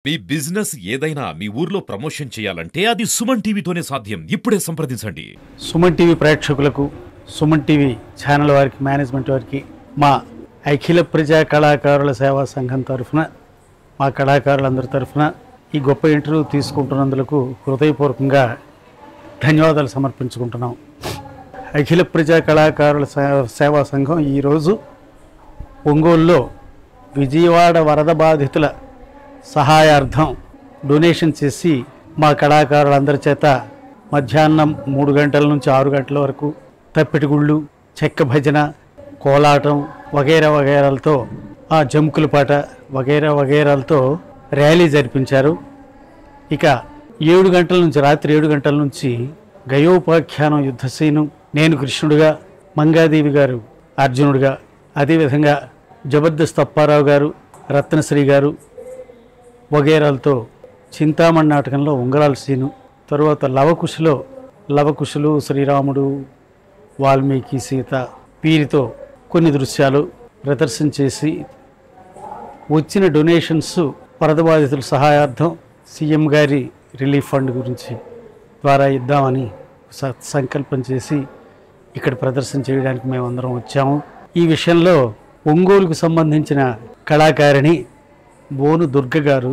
మీ business ఏదైనా మీ ఊర్లో promotion చేయాలంటే అది సుమన్ టీవీతోనే సాధ్యం. ఇప్పుడే సంప్రదించండి. సుమన్ టీవీ ప్రేక్షకులకు, సుమన్ టీవీ ఛానల్ వారికి, మేనేజ్మెంట్ వారికి మా అఖిల ప్రజా కళాకారుల సేవా సంఘం తరఫున, మా కళాకారులందరి తరఫున ఈ గొప్ప ఇంటర్వ్యూ తీసుకుంటున్నందుకు హృదయపూర్వకంగా ధన్యవాదాలు సమర్పించుకుంటున్నాం. అఖిల ప్రజా కళాకారుల సేవా సంఘం ఈరోజు ఒంగోలులో విజయవాడ వరద బాధితుల సహాయార్థం డొనేషన్ చేసి మా కళాకారులందరి చేత మధ్యాహ్నం 3 గంటల నుంచి 6 గంటల వరకు తప్పెటిగుళ్ళు, చెక్క భజన, కోలాటం వగైరాలతో, జంకుల పాట వగైరాలతో ర్యాలీ జరిపించారు. ఇక 7 గంటల నుంచి, రాత్రి 7 గంటల నుంచి గయోపాఖ్యానం యుద్ధసీను, నేను కృష్ణుడిగా, మంగాదేవి గారు అర్జునుడిగా, అదేవిధంగా జబర్దస్త్ అప్పారావు గారు, రత్నశ్రీ గారు వగైరాలతో చింతామణి నాటకంలో ఉంగరాల సీను, తరువాత లవకుశులు శ్రీరాముడు, వాల్మీకి, సీత వీరితో కొన్ని దృశ్యాలు ప్రదర్శన చేసి వచ్చిన డొనేషన్స్ వరద బాధితుల సహాయార్థం సీఎం గారి రిలీఫ్ ఫండ్ గురించి ద్వారా ఇద్దామని సంకల్పం చేసి ఇక్కడ ప్రదర్శన చేయడానికి మేమందరం వచ్చాము. ఈ విషయంలో ఒంగోలుకు సంబంధించిన కళాకారిణి బోను దుర్గ గారు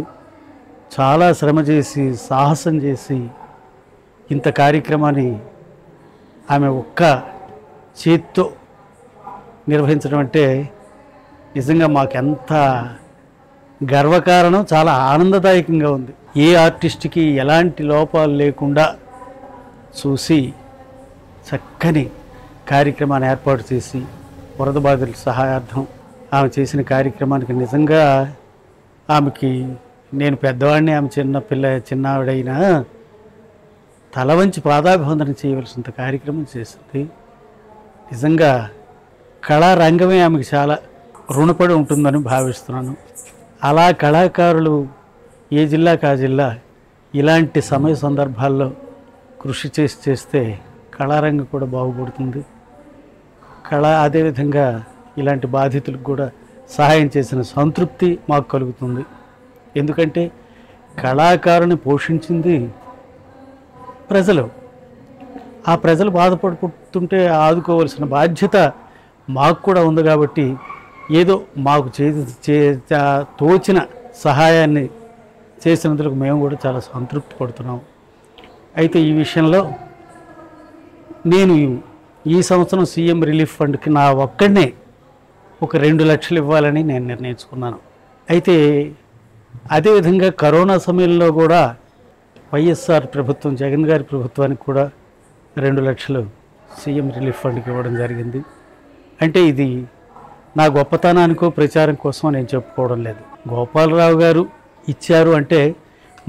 చాలా శ్రమ చేసి, సాహసం చేసి ఇంత కార్యక్రమాన్ని ఆమె ఒక్క చేత్తో నిర్వహించడం అంటే నిజంగా మాకెంత గర్వకారణం, చాలా ఆనందదాయకంగా ఉంది. ఏ ఆర్టిస్ట్కి ఎలాంటి లోపాలు లేకుండా చూసి చక్కని కార్యక్రమాన్ని ఏర్పాటు చేసి వరద బాధితుల సహాయార్థం ఆమె చేసిన కార్యక్రమానికి నిజంగా ఆమెకి, నేను పెద్దవాడిని, ఆమె చిన్నావిడైనా తల వంచి పాదాభివందన చేయవలసినంత కార్యక్రమం చేసింది. నిజంగా కళారంగమే ఆమెకు చాలా రుణపడి ఉంటుందని భావిస్తున్నాను. అలా కళాకారులు ఏ జిల్లాకు ఆ జిల్లా ఇలాంటి సమయ సందర్భాల్లో కృషి చేస్తే కళారంగం కూడా బాగుపడుతుంది. అదేవిధంగా ఇలాంటి బాధితులకు కూడా సహాయం చేసిన సంతృప్తి మాకు కలుగుతుంది. ఎందుకంటే కళాకారుని పోషించింది ప్రజలు. ఆ ప్రజలు బాధపడుతుంటే ఆదుకోవాల్సిన బాధ్యత మాకు కూడా ఉంది. కాబట్టి ఏదో మాకు తోచిన సహాయాన్ని చేసినందుకు మేము కూడా చాలా సంతృప్తి పడుతున్నాం. అయితే ఈ విషయంలో నేను ఈ సంవత్సరం సీఎం రిలీఫ్ ఫండ్కి నా ఒక్కడనే ఒక 2 లక్షలు ఇవ్వాలని నేను నిర్ణయించుకున్నాను. అయితే అదేవిధంగా కరోనా సమయంలో కూడా వైఎస్ఆర్ ప్రభుత్వం, జగన్ గారి ప్రభుత్వానికి కూడా 2 లక్షలు సీఎం రిలీఫ్ ఫండ్కి ఇవ్వడం జరిగింది. అంటే ఇది నా గొప్పతనానికో ప్రచారం కోసం నేను చెప్పుకోవడం లేదు. గోపాలరావు గారు ఇచ్చారు అంటే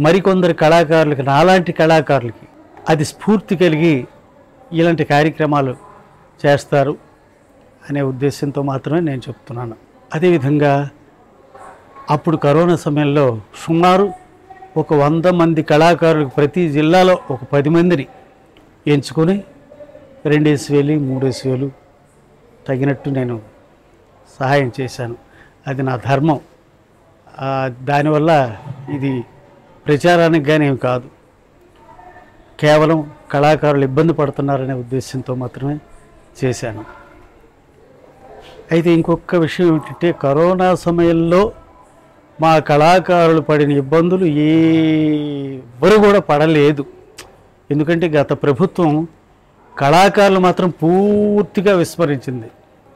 మరికొందరు కళాకారులకి, నాలాంటి కళాకారులకి అది స్ఫూర్తి కలిగి ఇలాంటి కార్యక్రమాలు చేస్తారు అనే ఉద్దేశంతో మాత్రమే నేను చెప్తున్నాను. అదేవిధంగా అప్పుడు కరోనా సమయంలో సుమారు ఒక 100 మంది కళాకారులకు, ప్రతి జిల్లాలో ఒక 10 మందిని ఎంచుకొని 2,000, 3,000 తగినట్టు నేను సహాయం చేశాను. అది నా ధర్మం. దానివల్ల ఇది ప్రచారానికి కానీ కాదు, కేవలం కళాకారులు ఇబ్బంది పడుతున్నారనే ఉద్దేశంతో మాత్రమే చేశాను. అయితే ఇంకొక విషయం ఏమిటంటే, కరోనా సమయంలో మా కళాకారులు పడిన ఇబ్బందులు ఎవరు కూడా పడలేదు. ఎందుకంటే గత ప్రభుత్వం కళాకారులు మాత్రం పూర్తిగా విస్మరించింది.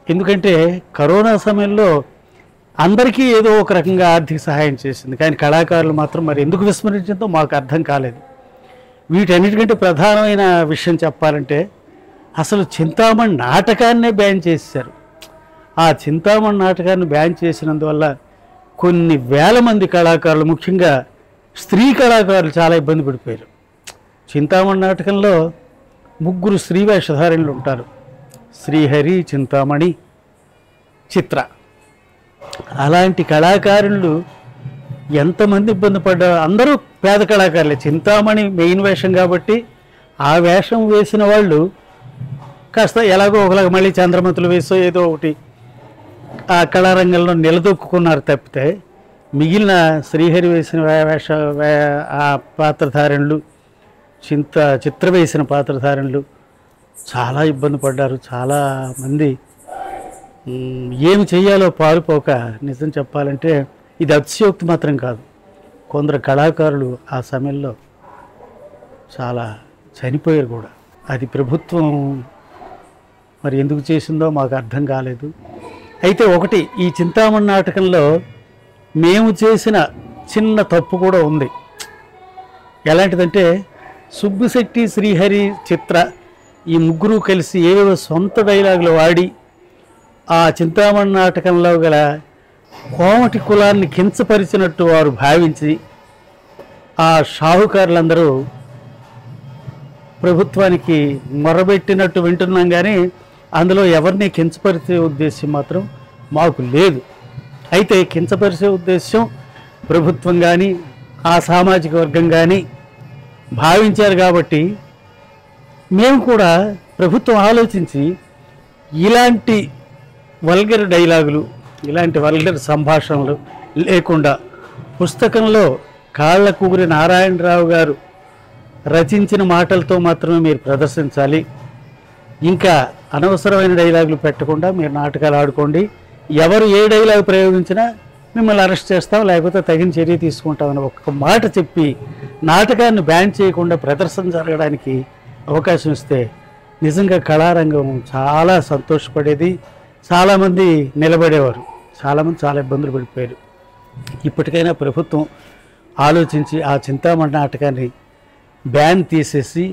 ఎందుకంటే కరోనా సమయంలో అందరికీ ఏదో ఒక రకంగా ఆర్థిక సహాయం చేసింది, కానీ కళాకారులు మాత్రం మరి ఎందుకు విస్మరించిందో మాకు అర్థం కాలేదు. వీటన్నిటికంటే ప్రధానమైన విషయం చెప్పాలంటే, అసలు చింతామణి నాటకాన్నే బ్యాన్ చేశారు. ఆ చింతామణి నాటకాన్ని బ్యాన్ చేసినందువల్ల కొన్ని వేల మంది కళాకారులు, ముఖ్యంగా స్త్రీ కళాకారులు చాలా ఇబ్బంది పడిపోయారు. చింతామణి నాటకంలో 3 స్త్రీ వేషధారణలు ఉంటారు: శ్రీహరి, చింతామణి, చిత్ర. అలాంటి కళాకారులు ఎంతమంది ఇబ్బంది పడ్డారు. అందరూ పేద కళాకారులే. చింతామణి మెయిన్ వేషం కాబట్టి ఆ వేషం వేసిన వాళ్ళు కాస్త ఎలాగో ఒకలాగా మళ్ళీ చంద్రమతులు వేసో ఏదో ఒకటి ఆ కళారంగంలో నిలదొక్కున్నారు తప్పితే, మిగిలిన శ్రీహరి వేసిన ఆ పాత్రధారణలు చిత్ర వేసిన పాత్రధారణలు చాలా ఇబ్బంది పడ్డారు. చాలామంది ఏమి చేయాలో పాలుపోక, నిజం చెప్పాలంటే ఇది అతిశయోక్తి మాత్రం కాదు, కొందరు కళాకారులు ఆ సమయంలో చాలా చనిపోయారు కూడా. అది ప్రభుత్వం మరి ఎందుకు చేసిందో మాకు అర్థం కాలేదు. అయితే ఒకటి, ఈ చింతామణి నాటకంలో మేము చేసిన చిన్న తప్పు కూడా ఉంది. ఎలాంటిదంటే సుబ్బిశెట్టి, శ్రీహరి, చిత్ర ఈ ముగ్గురు కలిసి ఏవేవో సొంత డైలాగులు వాడి ఆ చింతామణి నాటకంలో గల కోమటి కులాన్ని కించపరిచినట్టు వారు భావించి ఆ షాహుకారులందరూ ప్రభుత్వానికి మొరబెట్టినట్టు వింటున్నాం. కానీ అందులో ఎవరిని కించపరిచే ఉద్దేశం మాత్రం మాకు లేదు. అయితే కించపరిచే ఉద్దేశం ప్రభుత్వం కానీ ఆ సామాజిక వర్గం కానీ భావించారు కాబట్టి మేము కూడా ప్రభుత్వం ఆలోచించి ఇలాంటి వల్గర్ డైలాగులు, ఇలాంటి వల్గర్ సంభాషణలు లేకుండా పుస్తకంలో కాళ్ళకూరి నారాయణరావు గారు రచించిన మాటలతో మాత్రమే మీరు ప్రదర్శించాలి. ఇంకా అనవసరమైన డైలాగులు పెట్టకుండా మీరు నాటకాలు ఆడుకోండి. ఎవరు ఏ డైలాగ్ ప్రయోగించినా మిమ్మల్ని అరెస్ట్ చేస్తాం, లేకపోతే తగిన చర్య తీసుకుంటామని ఒక్క మాట చెప్పి నాటకాన్ని బ్యాన్ చేయకుండా ప్రదర్శన జరగడానికి అవకాశం ఇస్తే నిజంగా కళారంగం చాలా సంతోషపడేది. చాలామంది నిలబడేవారు, చాలామంది చాలా ఇబ్బందులు పడిపోయారు. ఇప్పటికైనా ప్రభుత్వం ఆలోచించి ఆ చింతామణి నాటకాన్ని బ్యాన్ తీసేసి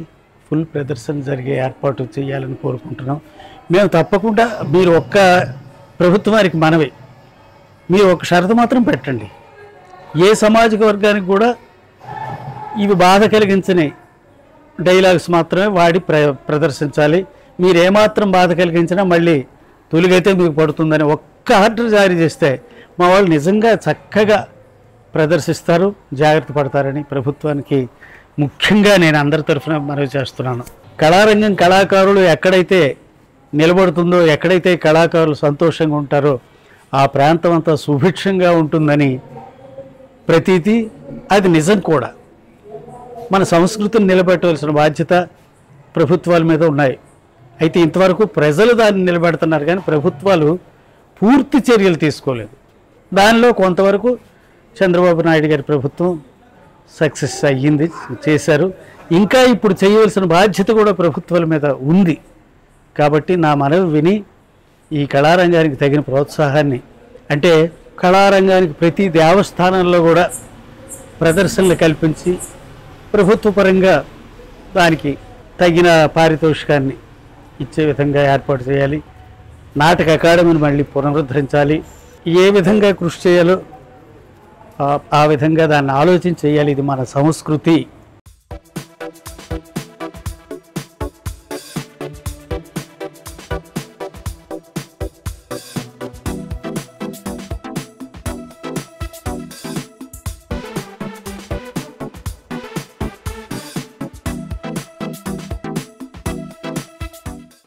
ఫుల్ ప్రదర్శన జరిగే ఏర్పాటు చేయాలని కోరుకుంటున్నాం. మేము తప్పకుండా మీరు ఒక్క ప్రభుత్వానికి మనవి, మీరు ఒక షరతు మాత్రం పెట్టండి, ఏ సామాజిక వర్గానికి కూడా ఇవి బాధ కలిగించని డైలాగ్స్ మాత్రమే వాడి ప్రదర్శించాలి. మీరు ఏమాత్రం బాధ కలిగించినా మళ్ళీ తొలిగైతే మీకు పడుతుందని ఒక్క ఆర్డర్ జారీ చేస్తే మా వాళ్ళు నిజంగా చక్కగా ప్రదర్శిస్తారు, జాగ్రత్త పడతారని ప్రభుత్వానికి ముఖ్యంగా నేను అందరి తరఫున మనవి చేస్తున్నాను. కళారంగం కళాకారులు ఎక్కడైతే నిలబడుతుందో, ఎక్కడైతే కళాకారులు సంతోషంగా ఉంటారో ఆ ప్రాంతం అంతా సుభిక్షంగా ఉంటుందని ప్రతీతి, అది నిజం కూడా. మన సంస్కృతిని నిలబెట్టవలసిన బాధ్యత ప్రభుత్వాల మీద ఉన్నాయి. అయితే ఇంతవరకు ప్రజలు దాన్ని నిలబెడుతున్నారు కానీ ప్రభుత్వాలు పూర్తి చర్యలు తీసుకోలేదు. దానిలో కొంతవరకు చంద్రబాబు నాయుడు గారి ప్రభుత్వం సక్సెస్ అయ్యింది, చేశారు. ఇంకా ఇప్పుడు చేయవలసిన బాధ్యత కూడా ప్రభుత్వాల మీద ఉంది. కాబట్టి నా మనవి విని ఈ కళారంగానికి తగిన ప్రోత్సాహాన్ని, అంటే కళారంగానికి ప్రతి దేవస్థానంలో కూడా ప్రదర్శనలు కల్పించి ప్రభుత్వ పరంగా దానికి తగిన పారితోషికాన్ని ఇచ్చే విధంగా ఏర్పాటు చేయాలి. నాటక అకాడమీని మళ్ళీ పునరుద్ధరించాలి. ఏ విధంగా కృషి చేయాలో ఆ విధంగా దాన్ని ఆలోచించి చేయాలి. ఇది మన సంస్కృతి.